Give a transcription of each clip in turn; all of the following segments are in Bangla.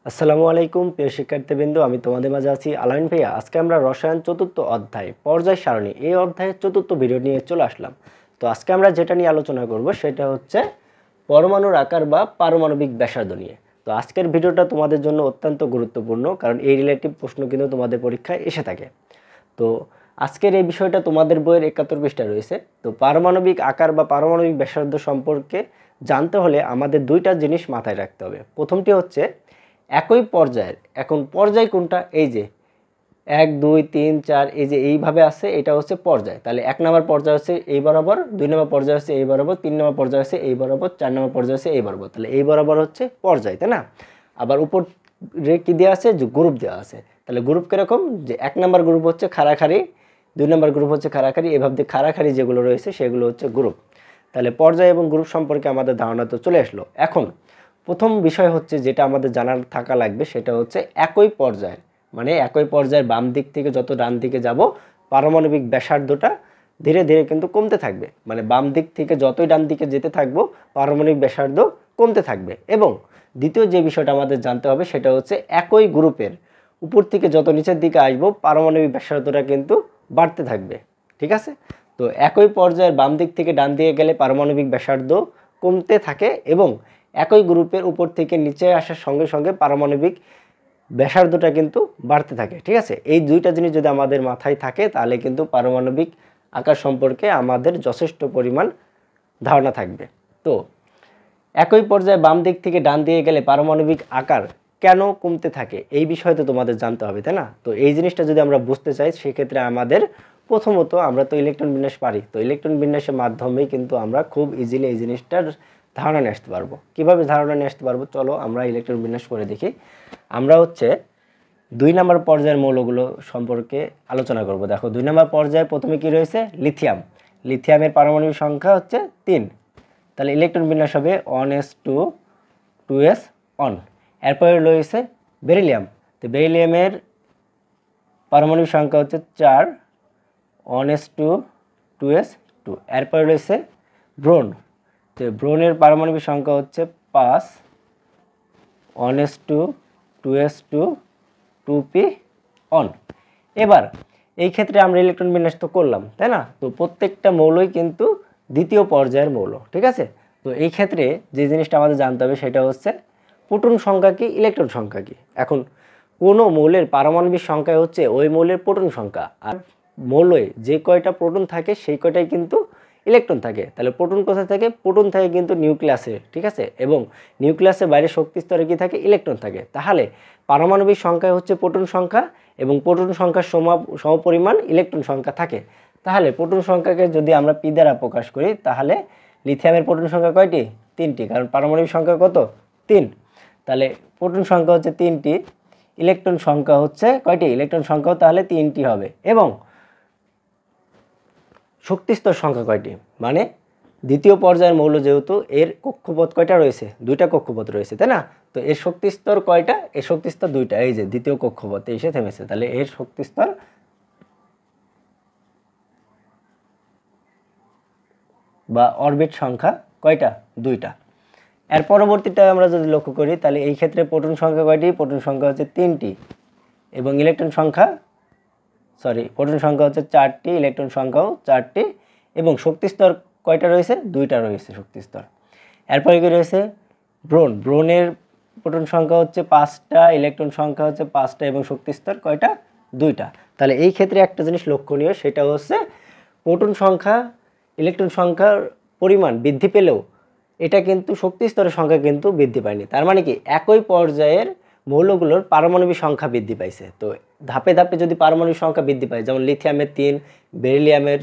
আসসালামু আলাইকুম প্রিয় শিক্ষার্থীবৃন্দ, আমি তোমাদের মাঝে আছি আলামিন ভাইয়া। আজকে আমরা রসায়ন চতুর্থ অধ্যায় পর্যায় সারণী এই অধ্যায়ের চতুর্থ ভিডিও নিয়ে চলে আসলাম। তো আজকে আমরা যেটা নিয়ে আলোচনা করব সেটা হচ্ছে পরমাণুর আকার বা পারমাণবিক ব্যাসার্ধ নিয়ে। তো আজকের ভিডিওটা তোমাদের জন্য অত্যন্ত গুরুত্বপূর্ণ, কারণ এই রিলেটিভ প্রশ্ন কিন্তু তোমাদের পরীক্ষায় এসে থাকে। তো আজকের এই বিষয়টা তোমাদের বইয়ের ৭১ পৃষ্ঠায় রয়েছে। তো পারমাণবিক আকার বা পারমাণবিক ব্যাসার্ধ সম্পর্কে জানতে হলে আমাদের দুইটা জিনিস মাথায় রাখতে হবে। প্রথমটি হচ্ছে একই পর্যায়ের, এখন পর্যায় কোনটা, এই যে ১ ২ ৩ ৪ এই যে এইভাবে আছে, এটা হচ্ছে পর্যায়। তাহলে ১ নম্বর পর্যায় হচ্ছে এই বরাবর, ২ নম্বর পর্যায় হচ্ছে এই বরাবর, ৩ নম্বর পর্যায় হচ্ছে এই বরাবর, ৪ নম্বর পর্যায় হচ্ছে এই বরাবর। তাহলে এই বরাবর হচ্ছে পর্যায়, তাই না? আবার উপর কি দেওয়া আছে, যে গ্রুপ দেওয়া আছে। তাহলে গ্রুপ কিরকম, যে ১ নম্বর গ্রুপ হচ্ছে খাড়াখাড়ি, ২ নম্বর গ্রুপ হচ্ছে খাড়াখাড়ি, এভাবে খাড়াখাড়ি যেগুলো রয়েছে সেগুলো হচ্ছে গ্রুপ। তাহলে পর্যায় এবং গ্রুপ সম্পর্কে আমাদের ধারণা তো চলে আসলো। এখন প্রথম বিষয় হচ্ছে যেটা আমাদের জানার থাকা লাগবে সেটা হচ্ছে একই পর্যায়ের, মানে একই পর্যায়ের বাম দিক থেকে যত ডান দিকে যাব পারমাণবিক ব্যাসার্ধটা ধীরে ধীরে কিন্তু কমতে থাকবে। মানে বাম দিক থেকে যতই ডান দিকে যেতে থাকবো পারমাণবিক ব্যাসার্ধ কমতে থাকবে। এবং দ্বিতীয় যে বিষয়টা আমাদের জানতে হবে সেটা হচ্ছে একই গ্রুপের উপর থেকে যত নিচের দিকে আসবো পারমাণবিক ব্যাসার্ধটা কিন্তু বাড়তে থাকবে। ঠিক আছে? তো একই পর্যায়ের বাম দিক থেকে ডান দিকে গেলে পারমাণবিক ব্যাসার্ধ কমতে থাকে এবং একই গ্রুপের উপর থেকে নিচে আসার সঙ্গে সঙ্গে পারমাণবিক ব্যাসার্ধটা কিন্তু বাড়তে থাকে। ঠিক আছে? এই দুইটা জিনিস যদি আমাদের মাথায় থাকে তাহলে কিন্তু পারমাণবিক আকার সম্পর্কে আমাদের যথেষ্ট পরিমাণ ধারণা থাকবে। তো একই পর্যায়ে বাম দিক থেকে ডান দিকে গেলে পারমাণবিক আকার কেন কমতে থাকে এই বিষয়ে তো তোমাদের জানতে হবে, তাই না? তো এই জিনিসটা যদি আমরা বুঝতে চাই সেক্ষেত্রে আমাদের প্রথমত আমরা তো ইলেকট্রন বিন্যাস পারি, তো ইলেকট্রন বিন্যাসের মাধ্যমেই কিন্তু আমরা খুব ইজিলি এই জিনিসটার ধারণা নিয়ে আসতে পারবো। কীভাবে ধারণা নিয়ে আসতে পারবো, চলো আমরা ইলেকট্রন বিন্যাস করে দেখি। আমরা হচ্ছে ২ নম্বর পর্যায়ের মৌলগুলো সম্পর্কে আলোচনা করব। দেখো ২ নম্বর পর্যায়ে প্রথমে কি রয়েছে, লিথিয়াম। লিথিয়ামের পারমাণবিক সংখ্যা হচ্ছে ৩। তাহলে ইলেকট্রন বিন্যাস হবে 1s2 2s1। এরপরে রয়েছে বেরিলিয়াম। তো বেরিলিয়ামের পারমাণবিক সংখ্যা হচ্ছে ৪ 1s2 2s2। এরপরে রয়েছে ব্রোন। তো ব্রোনের পারমাণবিক সংখ্যা হচ্ছে ৫ 1s2 2s2 2p1। এবার এই ক্ষেত্রে আমরা ইলেকট্রন বিন্যাস তো করলাম, তাই না? তো প্রত্যেকটা মৌলই কিন্তু দ্বিতীয় পর্যায়ের মৌল। ঠিক আছে? তো এই ক্ষেত্রে যে জিনিসটা আমাদের জানতে হবে সেটা হচ্ছে প্রোটন সংখ্যা কি, ইলেকট্রন সংখ্যা কি। এখন কোনো মৌলের পারমাণবিক সংখ্যা হচ্ছে ওই মৌলের প্রোটন সংখ্যা, আর মৌলে যে কয়টা প্রোটন থাকে সেই কয়টাই কিন্তু ইলেকট্রন থাকে। তাহলে প্রোটন কোথায় থাকে, প্রোটন থাকে কিন্তু নিউক্লিয়াসে। ঠিক আছে? এবং নিউক্লিয়াসের বাইরে শক্তি স্তরে কি থাকে, ইলেকট্রন থাকে। তাহলে পারমাণবিক সংখ্যা হচ্ছে প্রোটন সংখ্যা এবং প্রোটন সংখ্যার সমপরিমাণ ইলেকট্রন সংখ্যা থাকে। তাহলে প্রোটন সংখ্যাকে যদি আমরা পি দ্বারা প্রকাশ করি তাহলে লিথিয়ামের প্রোটন সংখ্যা কয়টি, ৩টি, কারণ পারমাণবিক সংখ্যা কত, ৩। তাহলে প্রোটন সংখ্যা হচ্ছে ৩টি, ইলেকট্রন সংখ্যা হচ্ছে কয়টি, ইলেকট্রন সংখ্যাও তাহলে ৩টি হবে। এবং শক্তিস্তর সংখ্যা কয়টি, মানে দ্বিতীয় পর্যায়ের মৌল যেহেতু এর কক্ষপথ কয়টা রয়েছে, ২টা কক্ষপথ রয়েছে, তাই না? তো এর শক্তিস্তর কয়টা, এর শক্তিস্তর ২টা, এই যে দ্বিতীয় কক্ষপথে এসে থেমেছে। তাহলে এর শক্তিস্তর বা অরবিট সংখ্যা কয়টা, ২টা। এর পরবর্তীটা আমরা যদি লক্ষ্য করি তাহলে এই ক্ষেত্রে প্রোটন সংখ্যা কয়টি, প্রোটন সংখ্যা হচ্ছে ৩টি এবং ইলেকট্রন সংখ্যা প্রোটন সংখ্যা হচ্ছে ৪টি, ইলেকট্রন সংখ্যাও ৪টি এবং শক্তিস্তর কয়টা রয়েছে, ২টা রয়েছে শক্তিস্তর। এরপরে কি রয়েছে ব্রোন। ব্রোনের প্রোটন সংখ্যা হচ্ছে ৫টা, ইলেকট্রন সংখ্যা হচ্ছে ৫টা এবং শক্তিস্তর কয়টা, ২টা। তাহলে এই ক্ষেত্রে একটা জিনিস লক্ষণীয় সেটা হচ্ছে প্রোটন সংখ্যা ইলেকট্রন সংখ্যার পরিমাণ বৃদ্ধি পেলেও এটা কিন্তু শক্তি স্তরের সংখ্যা কিন্তু বৃদ্ধি পায়নি। তার মানে কি একই পর্যায়ের মৌলগুলোর পারমাণবিক সংখ্যা বৃদ্ধি পাইছে। তো ধাপে ধাপে যদি পারমাণবিক সংখ্যা বৃদ্ধি পায়, যেমন লিথিয়ামের ৩, বেরিলিয়ামের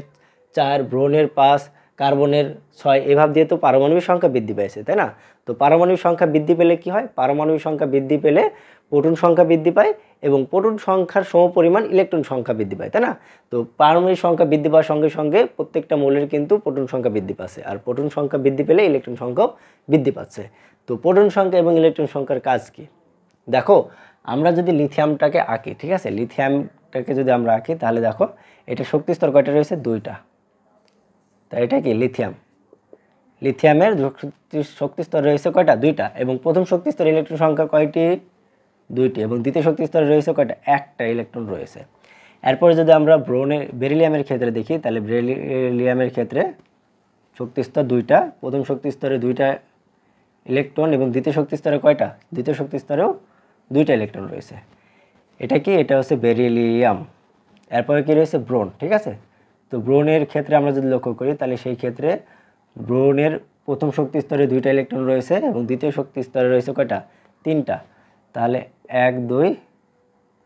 ৪, ব্রোনের ৫, কার্বনের ৬, এভাবে দিয়ে তো পারমাণবিক সংখ্যা বৃদ্ধি পাইছে, তাই না? তো পারমাণবিক সংখ্যা বৃদ্ধি পেলে কি হয়, পারমাণবিক সংখ্যা বৃদ্ধি পেলে প্রোটন সংখ্যা বৃদ্ধি পায় এবং প্রোটন সংখ্যার সমপরিমাণ ইলেকট্রন সংখ্যা বৃদ্ধি পায়, তাই না? তো পারমাণবিক সংখ্যা বৃদ্ধি পাওয়ার সঙ্গে সঙ্গে প্রত্যেকটা মৌলের কিন্তু প্রোটন সংখ্যা বৃদ্ধি পাচ্ছে, আর প্রোটন সংখ্যা বৃদ্ধি পেলে ইলেকট্রন সংখ্যাও বৃদ্ধি পাচ্ছে। তো প্রোটন সংখ্যা এবং ইলেকট্রন সংখ্যার কাজ কি, দেখো আমরা যদি লিথিয়ামটাকে আঁকি, ঠিক আছে, লিথিয়ামটাকে যদি আমরা আঁকি তাহলে দেখো এটা শক্তিস্তর কয়টা রয়েছে, ২টা। তাই এটা কি লিথিয়াম, লিথিয়ামের শক্তিস্তর রয়েছে কয়টা, ২টা এবং প্রথম শক্তিস্তর ইলেকট্রন সংখ্যা কয়টি, দুইটি, এবং দ্বিতীয় শক্তি স্তরে রয়েছে কয়টা? একটা ইলেকট্রন রয়েছে। এরপরে যদি আমরা বেরিলিয়ামের ক্ষেত্রে দেখি, তাহলে বেরিলিয়ামের ক্ষেত্রে শক্তি স্তর দুইটা, প্রথম শক্তি স্তরে দুইটা ইলেকট্রন এবং দ্বিতীয় শক্তি স্তরে কয়টা? দ্বিতীয় শক্তি স্তরেও দুইটা ইলেকট্রন রয়েছে। এটা কি? এটা হচ্ছে বেরিলিয়াম। এরপরে কি রয়েছে? ব্রোন। ঠিক আছে, তো ব্রোনের ক্ষেত্রে আমরা যদি লক্ষ্য করি, তাহলে সেই ক্ষেত্রে ব্রোনের প্রথম শক্তি স্তরে দুইটা ইলেকট্রন রয়েছে এবং দ্বিতীয় শক্তি স্তরে রয়েছে কয়টা? তিনটা। তাহলে 1 2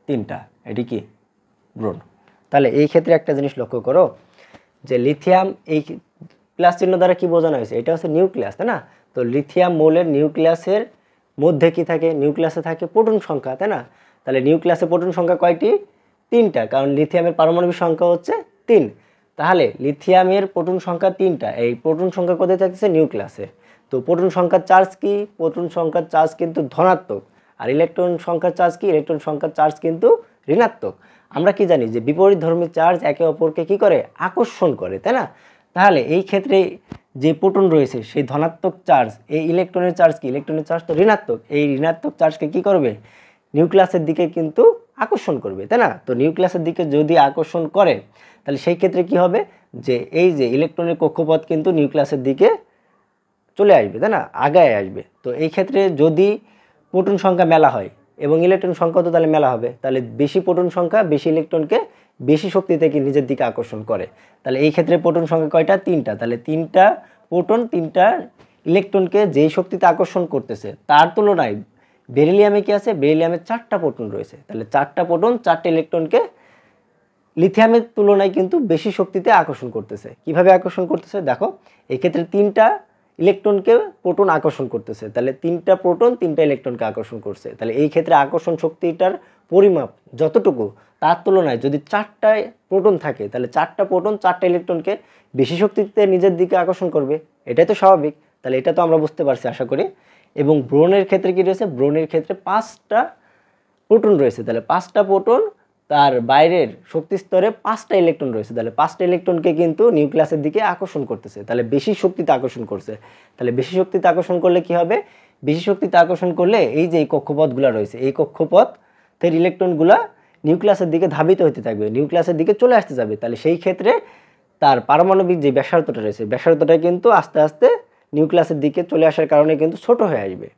3টা, এটি কি? ব্রোন। তাহলে এই ক্ষেত্রে একটা জিনিস লক্ষ্য করো যে লিথিয়াম, এই প্লাস চিহ্ন দ্বারা কি বোঝানো হয়েছে? এটা হচ্ছে নিউক্লিয়াস, তাই না? তো লিথিয়াম মৌলের নিউক্লিয়াসের মধ্যে কি থাকে? নিউক্লিয়াসে থাকে প্রোটন সংখ্যা, তাই না? তাহলে নিউক্লিয়াসে প্রোটন সংখ্যা কয়টি? 3টা, কারণ লিথিয়ামের পারমাণবিক সংখ্যা হচ্ছে 3। তাহলে লিথিয়ামের প্রোটন সংখ্যা 3টা, এই প্রোটন সংখ্যা কোথায় থাকছে? নিউক্লিয়াসে। তো প্রোটন সংখ্যার চার্জ কি? প্রোটন সংখ্যার চার্জ কিন্তু ধনাত্মক। আর ইলেকট্রন সংখ্যার চার্জ কি? ইলেকট্রন সংখ্যার চার্জ কিন্তু ঋণাত্মক। আমরা কি জানি যে বিপরীতধর্মী চার্জ একে অপরকে কি করে? আকর্ষণ করে, তাই না? তাহলে এই ক্ষেত্রে যে প্রোটন রয়েছে সেই ধনাত্মক চার্জ, এই ইলেকট্রনের চার্জ কি? ইলেকট্রনের চার্জ তো ঋণাত্মক। এই ঋণাত্মক চার্জকে কি করবে? নিউক্লিয়াসের দিকে কিন্তু আকর্ষণ করবে, তাই না? তো নিউক্লিয়াসের দিকে যদি আকর্ষণ করে, তাহলে সেই ক্ষেত্রে কি হবে? যে এই যে ইলেকট্রনের কক্ষপথ কিন্তু নিউক্লিয়াসের দিকে চলে আসবে, তাই না? আগায় আসবে। তো এই ক্ষেত্রে যদি প্রোটন সংখ্যা মেলা হয় এবং ইলেকট্রন সংখ্যা তো তাহলে মেলা হবে, তাহলে বেশি প্রোটন সংখ্যা বেশি ইলেকট্রনকে বেশি শক্তি থেকে নিজের দিকে আকর্ষণ করে। তাহলে এই ক্ষেত্রে প্রোটন সংখ্যা কয়টা? 3টা। তাহলে 3টা প্রোটন 3টা ইলেকট্রনকে যেই শক্তিতে আকর্ষণ করতেছে, তার তুলনায় বেরিলিয়ামে কি আছে? বেরিলিয়ামে 4টা প্রোটন রয়েছে। তাহলে 4টা প্রোটন 4টা ইলেকট্রনকে লিথিয়ামের তুলনায় কিন্তু বেশি শক্তিতে আকর্ষণ করতেছে। কিভাবে আকর্ষণ করতেছে? দেখো, এই ক্ষেত্রে 3টা ইলেকট্রনকে প্রোটন আকর্ষণ করতেছে, তাহলে 3টা প্রোটন 3টা ইলেকট্রনকে আকর্ষণ করছে। তাহলে এই ক্ষেত্রে আকর্ষণ শক্তিটার পরিমাপ যতটুকু, তার তুলনায় যদি 4টা প্রোটন থাকে, তাহলে 4টা প্রোটন 4টা ইলেকট্রনকে বেশি শক্তিতে নিজের দিকে আকর্ষণ করবে। এটাই তো স্বাভাবিক। তাহলে এটা তো আমরা বুঝতে পারছি আশা করি। এবং ব্রোনের ক্ষেত্রে কি রয়েছে? ব্রোনের ক্ষেত্রে 5টা প্রোটন রয়েছে। তাহলে 5টা প্রোটন, তার বাইরের শক্তি স্তরে 5টা ইলেকট্রন রয়েছে। তাহলে 5টা ইলেকট্রনকে কিন্তু নিউক্লিয়াসের দিকে আকর্ষণ করতেছে। তাহলে বেশি শক্তিতে আকর্ষণ করছে। তাহলে বেশি শক্তিতে আকর্ষণ করলে কি হবে? বেশি শক্তিতে আকর্ষণ করলে এই যে এই কক্ষপথগুলো রয়েছে, এই কক্ষপথের ইলেকট্রনগুলা নিউক্লিয়াসের দিকে ধাবিত হতে থাকবে, নিউক্লিয়াসের দিকে চলে আসতে যাবে। তাহলে সেই ক্ষেত্রে তার পারমাণবিক যে ব্যাসার্ধটা রয়েছে, ব্যাসার্ধটা কিন্তু আস্তে আস্তে নিউক্লিয়াসের দিকে চলে আসার কারণে কিন্তু ছোট হয়ে আসবে।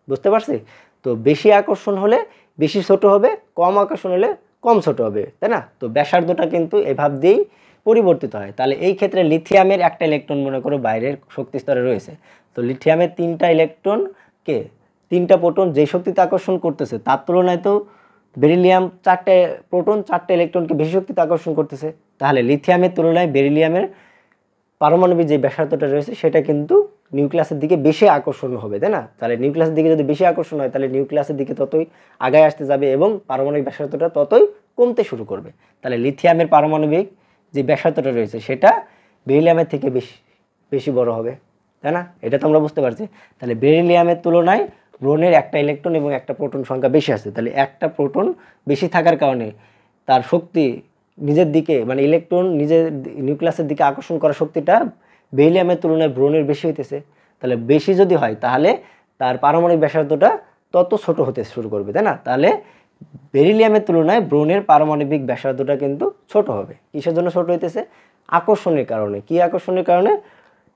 বুঝতে পারছি? তো বেশি আকর্ষণ হলে বেশি ছোট হবে, কম আকর্ষণ হলে কম ছোট হবে, তাই না? তো ব্যাসার্ধটা কিন্তু এভাব দিয়েই পরিবর্তিত হয়। তাহলে এই ক্ষেত্রে লিথিয়ামের একটা ইলেকট্রন মনে করো বাইরের শক্তি স্তরে রয়েছে। তো লিথিয়ামের 3টা ইলেকট্রনকে 3টা প্রোটন যে শক্তিতে আকর্ষণ করতেছে, তার তুলনায় তো বেরিলিয়াম 4টে প্রোটন 4টে ইলেকট্রনকে বেশি শক্তিতে আকর্ষণ করতেছে। তাহলে লিথিয়ামের তুলনায় বেরিলিয়ামের পারমাণবিক যে ব্যাসার্ধটা রয়েছে সেটা কিন্তু নিউক্লিয়াসের দিকে বেশি আকর্ষণ হবে, তাই না? তাহলে নিউক্লিয়াসের দিকে যদি বেশি আকর্ষণ হয়, তাহলে নিউক্লিয়াসের দিকে ততই আগায় আসতে যাবে এবং পারমাণবিক ব্যাসার্ধটা ততই কমতে শুরু করবে। তাহলে লিথিয়ামের পারমাণবিক যে ব্যাসার্ধটা রয়েছে সেটা বেরিলিয়ামের থেকে বেশি বেশি বড় হবে, তাই না? এটা তো আমরা বুঝতে পারছি। তাহলে বেরিলিয়ামের তুলনায় ব্রোনের একটা ইলেকট্রন এবং একটা প্রোটন সংখ্যা বেশি আছে। তাহলে একটা প্রোটন বেশি থাকার কারণে তার শক্তি নিজের দিকে, মানে ইলেকট্রন নিজের নিউক্লিয়াসের দিকে আকর্ষণ করার শক্তিটা বেরিলিয়ামের তুলনায় ব্রোনের বেশি হইতেছে। তাহলে বেশি যদি হয়, তাহলে তার পারমাণবিক ব্যাসার্ধটা তত ছোট হতে শুরু করবে, তাই না? তাহলে বেরিলিয়ামের তুলনায় ব্রোনের পারমাণবিক ব্যাসার্ধটা কিন্তু ছোট হবে। কিসের জন্য ছোট হইতেছে? আকর্ষণের কারণে। কি আকর্ষণের কারণে?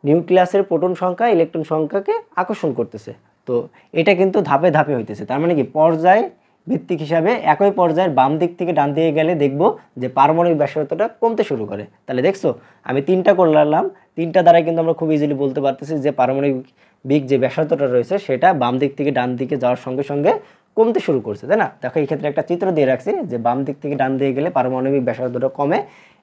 নিউক্লিয়াসের প্রোটন সংখ্যা ইলেকট্রন সংখ্যাকে আকর্ষণ করতেছে। তো এটা কিন্তু ধাপে ধাপে হইতেছে। তার মানে কি, পর্যায় ভিত্তিক হিসাবে একই পর্যায়ের বাম দিক থেকে ডান দিকে গেলে দেখবো যে পারমাণবিক ব্যাসার্ধটা কমতে শুরু করে। তাহলে দেখছো, আমি 3টা করলাম, 3টা দ্বারাই কিন্তু আমরা খুব ইজিলি বলতে পারতেছি যে পারমাণবিক যে ব্যাসার্ধটা রয়েছে সেটা বাম দিক থেকে ডান দিকে যাওয়ার সঙ্গে সঙ্গে কমতে শুরু করছে, তাই না? দেখো, এই ক্ষেত্রে একটা চিত্র দিয়ে রাখছি যে বাম দিক থেকে ডান দিকে গেলে পারমাণবিক ব্যাসার্ধটা কমে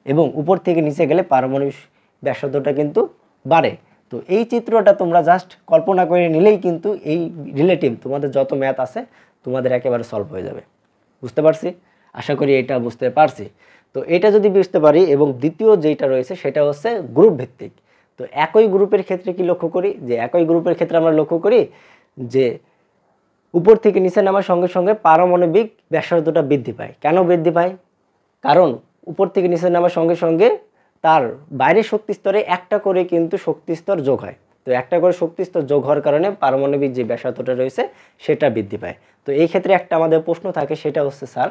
এবং উপর থেকে নিচে গেলে পারমাণবিক ব্যাসার্ধটা কিন্তু বাড়ে। তো এই চিত্রটা তোমরা জাস্ট কল্পনা করে নিলেই কিন্তু এই রিলেটিভ তোমাদের যত ম্যাথ আছে তোমাদের একেবারে সলভ হয়ে যাবে। বুঝতে পারছি? আশা করি এটা বুঝতে পারছি। তো এটা যদি বুঝতে পারি, এবং দ্বিতীয় যেটা রয়েছে সেটা হচ্ছে গ্রুপ ভিত্তিক। তো একই গ্রুপের ক্ষেত্রে কি লক্ষ্য করি? যে একই গ্রুপের ক্ষেত্রে আমরা লক্ষ্য করি যে উপর থেকে নিচে নামার সঙ্গে সঙ্গে পারমাণবিক ব্যাসার্ধটা বৃদ্ধি পায়। কেন বৃদ্ধি পায়? কারণ উপর থেকে নিচে নামার সঙ্গে সঙ্গে তার বাইরের শক্তি স্তরে একটা করে কিন্তু শক্তি স্তর যোগ হয়। তো তো একটা করে শক্তি স্তর যোগ হওয়ার কারণে পারমাণবিক যে ব্যাসার্ধটা রয়েছে সেটা বৃদ্ধি পায়। তো এই ক্ষেত্রে একটা আমাদের প্রশ্ন থাকে, সেটা হচ্ছে স্যার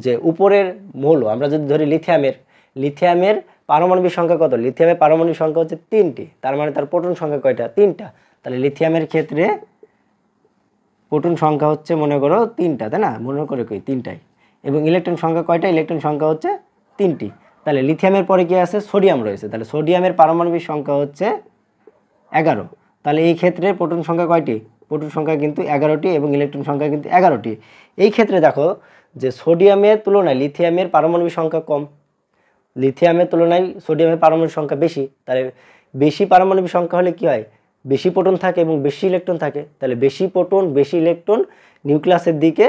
যে উপরের মৌল আমরা যদি ধরি লিথিয়ামের পারমাণবিক সংখ্যা কত? লিথিয়ামের পারমাণবিক সংখ্যা হচ্ছে 3টি, তার মানে তার প্রোটন সংখ্যা কয়টা? 3টা। তাহলে লিথিয়ামের ক্ষেত্রে প্রোটন সংখ্যা হচ্ছে মনে করো 3টা, তাই না? মনে করে কই 3টাই। এবং ইলেকট্রন সংখ্যা কয়টা? ইলেকট্রন সংখ্যা হচ্ছে 3টি। তাহলে লিথিয়ামের পরে কি আছে? সোডিয়াম রয়েছে। তাহলে সোডিয়ামের পারমাণবিক সংখ্যা হচ্ছে 11। তাহলে এই ক্ষেত্রে প্রোটন সংখ্যা কয়টি? প্রোটন সংখ্যা কিন্তু 11টি এবং ইলেকট্রন সংখ্যা কিন্তু 11টি। এই ক্ষেত্রে দেখো যে সোডিয়ামের তুলনায় লিথিয়ামের পারমাণবিক সংখ্যা কম, লিথিয়ামের তুলনায় সোডিয়ামের পারমাণবিক সংখ্যা বেশি। তাহলে বেশি পারমাণবিক সংখ্যা হলে কি হয়? বেশি প্রোটন থাকে এবং বেশি ইলেকট্রন থাকে। তাহলে বেশি প্রোটন বেশি ইলেকট্রন নিউক্লিয়াসের দিকে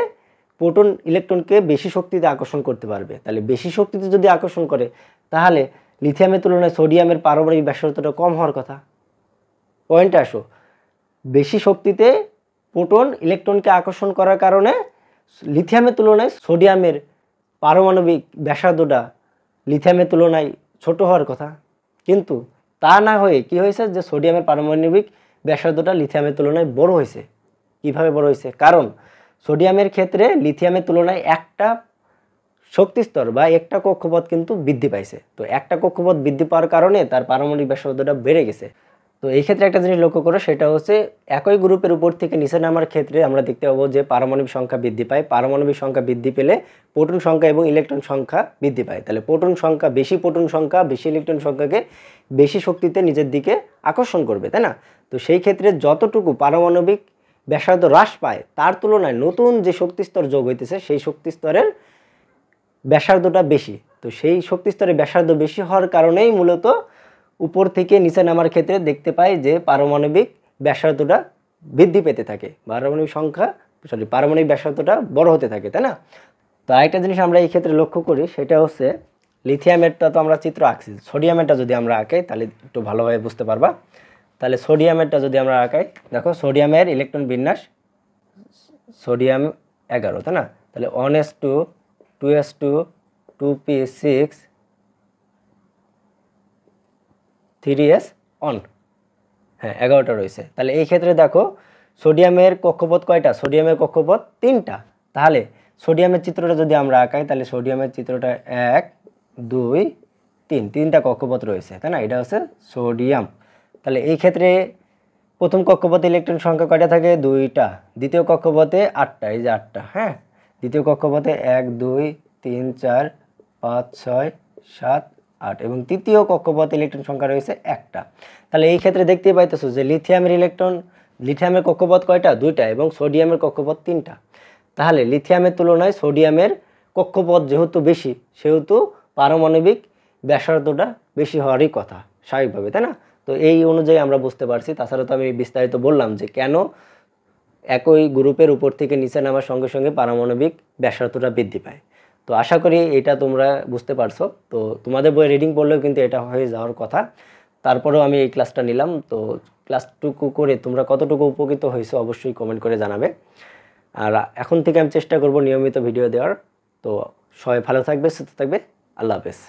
প্রোটন ইলেকট্রনকে বেশি শক্তিতে আকর্ষণ করতে পারবে। তাহলে বেশি শক্তিতে যদি আকর্ষণ করে তাহলে লিথিয়ামের তুলনায় সোডিয়ামের পারমাণবিক ব্যাসার্ধটা কম হওয়ার কথা। পয়েন্টে আসো, বেশি শক্তিতে প্রোটন ইলেকট্রনকে আকর্ষণ করার কারণে লিথিয়ামের তুলনায় সোডিয়ামের পারমাণবিক ব্যাসার্ধটা লিথিয়ামের তুলনায় ছোট হওয়ার কথা। কিন্তু তা না হয়ে কি হয়েছে যে সোডিয়ামের পারমাণবিক ব্যাসার্ধটা লিথিয়ামের তুলনায় বড় হয়েছে। কিভাবে বড় হয়েছে? কারণ সোডিয়ামের ক্ষেত্রে লিথিয়ামের তুলনায় একটা শক্তিস্তর বা একটা কক্ষপথ কিন্তু বৃদ্ধি পাইছে। তো একটা কক্ষপথ বৃদ্ধি পাওয়ার কারণে তার পারমাণবিক ব্যাসার্ধটা বেড়ে গেছে। তো এই ক্ষেত্রে একটা জিনিস লক্ষ্য করো, সেটা হচ্ছে একই গ্রুপের উপর থেকে নিচে নামার ক্ষেত্রে আমরা দেখতে পাবো যে পারমাণবিক সংখ্যা বৃদ্ধি পায়। পারমাণবিক সংখ্যা বৃদ্ধি পেলে প্রোটন সংখ্যা এবং ইলেকট্রন সংখ্যা বৃদ্ধি পায়। তাহলে প্রোটন সংখ্যা বেশি ইলেকট্রন সংখ্যাকে বেশি শক্তিতে নিজের দিকে আকর্ষণ করবে, তাই না? তো সেই ক্ষেত্রে যতটুকু পারমাণবিক ব্যাসার্ধ হ্রাস পায় তার তুলনায় নতুন যে শক্তিস্তর যোগ হইতেছে সেই শক্তিস্তরের ব্যাসার্ধটা বেশি। তো সেই শক্তিস্তরের ব্যাসার্ধ বেশি হওয়ার কারণেই মূলত উপর থেকে নিচে নামার ক্ষেত্রে দেখতে পাই যে পারমাণবিক ব্যাসার্ধটা বৃদ্ধি পেতে থাকে, পারমাণবিক ব্যাসার্ধটা বড় হতে থাকে, তাই না? তো আরেকটা জিনিস আমরা এই ক্ষেত্রে লক্ষ্য করি, সেটা হচ্ছে লিথিয়ামেরটা তো আমরা চিত্র আঁকছি, সোডিয়ামেরটা যদি আমরা আঁকাই তাহলে একটু ভালোভাবে বুঝতে পারবা। তাহলে সোডিয়ামেরটা যদি আমরা আঁকাই, দেখো সোডিয়ামের ইলেকট্রন বিন্যাস সোডিয়াম 11, তাই না? তাহলে 1s2 2s2 2p6 3s on, হ্যাঁ 11টা রয়েছে। তাহলে এই ক্ষেত্রে দেখো সোডিয়ামের কক্ষপথ কয়টা? সোডিয়ামের কক্ষপথ 3টা। তাহলে সোডিয়ামের চিত্রটা যদি আমরা আঁকাই তাহলে সোডিয়ামের চিত্রটা 1 2 3, 3টা কক্ষপথ রয়েছে, তাই না? এটা হচ্ছে সোডিয়াম। তাহলে এই ক্ষেত্রে প্রথম কক্ষপথে ইলেকট্রন সংখ্যা কয়টা থাকে? 2টা। দ্বিতীয় কক্ষপথে 8টা, এই যে 8টা, হ্যাঁ। দ্বিতীয় কক্ষপথে 1 2 3 4 5 6 7 8 এবং তৃতীয় কক্ষপথে ইলেকট্রন সংখ্যা রয়েছে 1টা। তাহলে এই ক্ষেত্রে দেখতেই পাইতেছো যে লিথিয়ামের কক্ষপথ কয়টা? 2টা এবং সোডিয়ামের কক্ষপথ 3টা। তাহলে লিথিয়ামের তুলনায় সোডিয়ামের কক্ষপথ যেহেতু বেশি সেহেতু পারমাণবিক ব্যাসার্ধটা বেশি হওয়ারই কথা স্বাভাবিকভাবে, তাই না? তো এই অনুযায়ী আমরা বুঝতে পারছি। তাছাড়া তো আমি বিস্তারিত বললাম যে কেন একই গ্রুপের উপর থেকে নিচে নামার সঙ্গে সঙ্গে পারমাণবিক ব্যাসার্ধটা বৃদ্ধি পায়। তো আশা করি এটা তোমরা বুঝতে পারছো। তো তোমাদের বই রিডিং পড়লেও কিন্তু এটা হয়ে যাওয়ার কথা। তারপরেও আমি এই ক্লাসটা নিলাম। তো ক্লাসটুকু করে তোমরা কতটুকু উপকৃত হয়েছো অবশ্যই কমেন্ট করে জানাবে। আর এখন থেকে আমি চেষ্টা করব নিয়মিত ভিডিও দেওয়ার। তো সবাই ভালো থাকবে, সুস্থ থাকবে। আল্লাহ হাফেজ।